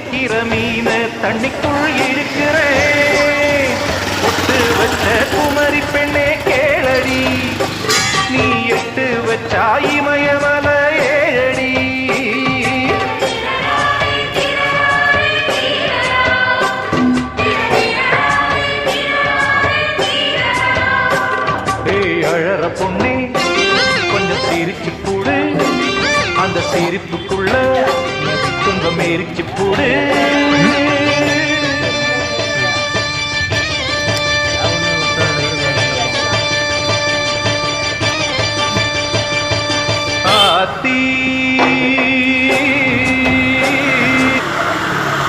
பிடிக்கிற மீன தண்ணிக்குள் இருக்கிறேன். ஒட்டு வச்ச குமரி பெண்ணே கேளடி, நீ எட்டு வச்சா இமயமல ஏழடி. அழற பொண்ணே கொஞ்சம் சிரிச்சு போடு, அந்த சிரிப்புக்குள்ள துன்பம் எரிச்சு போடு.